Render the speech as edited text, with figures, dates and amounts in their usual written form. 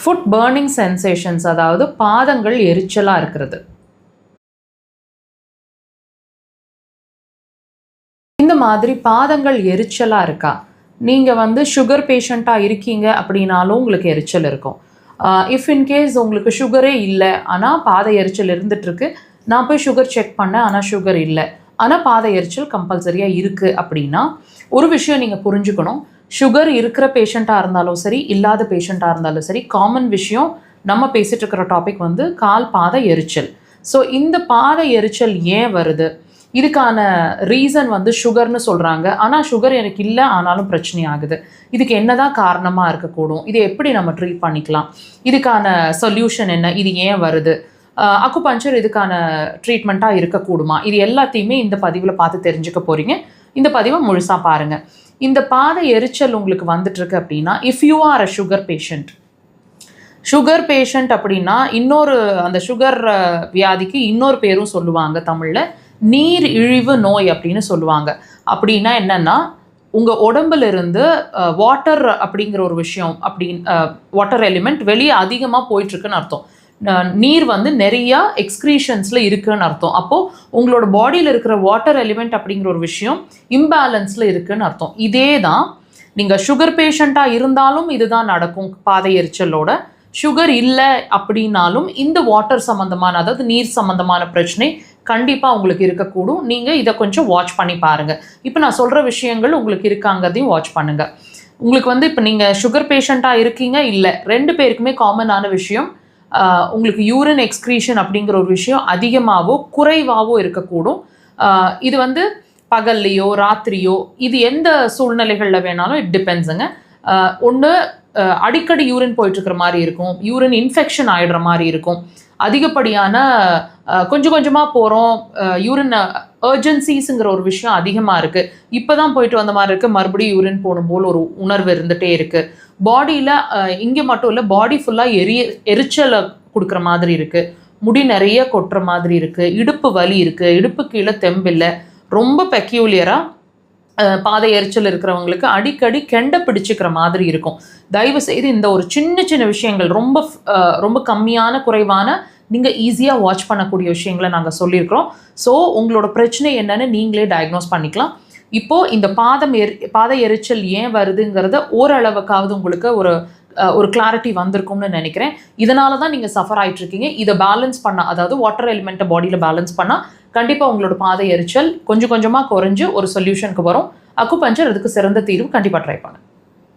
Food burning sensations, அதாவது பாதங்கள் எரிச்சலாக இருக்கிறது. இந்த மாதிரி பாதங்கள் எரிச்சலாக இருக்கா? நீங்கள் சுகர் பேஷண்ட்டாக இருக்கீங்க அப்படின்னாலும் உங்களுக்கு எரிச்சல் இருக்கும். இஃப் இன்கேஸ் உங்களுக்கு சுகரே இல்லை, ஆனால் பாத எரிச்சல் இருந்துகிட்ருக்கு, நான் போய் சுகர் செக் பண்ணேன், ஆனால் சுகர் இல்லை, ஆனால் பாத எரிச்சல் கம்பல்சரியாக இருக்குது அப்படின்னா, ஒரு விஷயம் நீங்கள் புரிஞ்சுக்கணும். சுகர் இருக்கிற பேஷண்ட்டாக இருந்தாலும் சரி, இல்லாத பேஷண்ட்டாக இருந்தாலும் சரி, காமன் விஷயம் நம்ம பேசிகிட்டு இருக்கிற டாபிக் கால் பாத எரிச்சல். ஸோ இந்த பாத எரிச்சல் ஏன் வருது? இதுக்கான ரீசன் சுகர்னு சொல்கிறாங்க. ஆனால் சுகர் எனக்கு இல்லை, ஆனாலும் பிரச்சனை ஆகுது. இதுக்கு என்னதான் காரணமாக இருக்கக்கூடும்? இதை எப்படி நம்ம ட்ரீட் பண்ணிக்கலாம்? இதுக்கான சொல்யூஷன் என்ன? இது ஏன் வருது? அக்குபஞ்சர் இதுக்கான ட்ரீட்மெண்ட்டாக இருக்கக்கூடுமா? இது எல்லாத்தையுமே இந்த பதிவில் பார்த்து தெரிஞ்சுக்க போகிறீங்க. இந்த பதிவை முழுசாக பாருங்கள். இந்த பாத எரிச்சல் உங்களுக்கு வந்துட்டுருக்கு அப்படின்னா, if you are a sugar patient அப்படின்னா, இன்னொரு அந்த சுகர் வியாதிக்கு இன்னொரு பேரும் சொல்லுவாங்க தமிழில், நீர் இழிவு நோய் அப்படின்னு சொல்லுவாங்க. அப்படின்னா என்னென்னா, உங்கள் உடம்புலேருந்து வாட்டர் அப்படிங்கிற ஒரு விஷயம் வாட்டர் எலிமெண்ட் வெளியே அதிகமாக போயிட்டுருக்குன்னு அர்த்தம். நீர் நிறையா எக்ஸ்க்ரீஷன்ஸில் இருக்குதுன்னு அர்த்தம். அப்போது உங்களோட பாடியில் இருக்கிற வாட்டர் எலிமெண்ட் அப்படிங்கிற ஒரு விஷயம் இம்பேலன்ஸில் இருக்குதுன்னு அர்த்தம். இதே தான் நீங்கள் சுகர் பேஷண்ட்டாக இருந்தாலும் இதுதான் நடக்கும். பாதை எரிச்சலோட சுகர் இல்லை அப்படின்னாலும் இந்த வாட்டர் சம்மந்தமான, அதாவது நீர் சம்மந்தமான பிரச்சனை கண்டிப்பாக உங்களுக்கு இருக்கக்கூடும். நீங்கள் இதை கொஞ்சம் வாட்ச் பண்ணி பாருங்கள். இப்போ நான் சொல்கிற விஷயங்கள் உங்களுக்கு இருக்காங்கிறதையும் வாட்ச் பண்ணுங்கள். உங்களுக்கு இப்போ நீங்கள் சுகர் பேஷண்ட்டாக இருக்கீங்க இல்லை, ரெண்டு பேருக்குமே காமனான விஷயம், உங்களுக்கு யூரின் எக்ஸ்க்ரீஷன் அப்படிங்கிற ஒரு விஷயம் அதிகமாகவோ குறைவாகவோ இருக்கக்கூடும். இது பகல்லையோ ராத்திரியோ, இது எந்த சூழ்நிலைகளில் வேணாலும் இட் டிபெண்ட்ஸுங்க. ஒன்று அடிக்கடி யூரின் போயிட்டுருக்கிற மாதிரி இருக்கும், யூரின் இன்ஃபெக்ஷன் ஆகிடுற மாதிரி இருக்கும், அதிகப்படியான கொஞ்சம் கொஞ்சமாக போகிறோம், யூரின் அர்ஜென்சிஸுங்கிற ஒரு விஷயம் அதிகமாக இருக்குது, இப்போ தான் போயிட்டு வந்த மாதிரி இருக்குது, மறுபடியும் யூரின் போகணும் போல் ஒரு உணர்வு இருந்துகிட்டே இருக்குது, பாடியில் இங்கே மட்டும் இல்லை பாடி ஃபுல்லாக எரிச்சலை கொடுக்குற மாதிரி இருக்குது, முடி நிறைய கொட்டுற மாதிரி இருக்குது, இடுப்பு வலி இருக்குது, இடுப்பு கீழே தெம்பில்லை, ரொம்ப பெக்யூலியராக பாதை எரிச்சல் இருக்கிறவங்களுக்கு அடிக்கடி கெண்டை பிடிச்சிக்கிற மாதிரி இருக்கும். தயவு செய்து இந்த ஒரு சின்ன சின்ன விஷயங்கள், ரொம்ப கம்மியான குறைவான, நீங்கள் ஈஸியாக வாட்ச் பண்ணக்கூடிய விஷயங்களை நாங்கள் சொல்லியிருக்கிறோம். ஸோ உங்களோட பிரச்சனை என்னன்னு நீங்களே டயக்னோஸ் பண்ணிக்கலாம். இப்போது இந்த பாத எரிச்சல் ஏன் வருதுங்கிறத ஓரளவுக்காவது உங்களுக்கு ஒரு கிளாரிட்டி வந்திருக்கும்னு நினைக்கிறேன். இதனால தான் நீங்கள் சஃபர் ஆகிட்ருக்கீங்க. இதை பேலன்ஸ் பண்ணால், அதாவது வாட்டர் எலிமெண்ட்டை பாடியில் பேலன்ஸ் பண்ணால் கண்டிப்பாக உங்களோட பாத எரிச்சல் கொஞ்சம் கொஞ்சமாக குறைஞ்சு ஒரு சொல்யூஷனுக்கு வரும். அக்குபஞ்சர் அதுக்கு சிறந்த தீர்வு. கண்டிப்பாக ட்ரை பண்ணுங்க.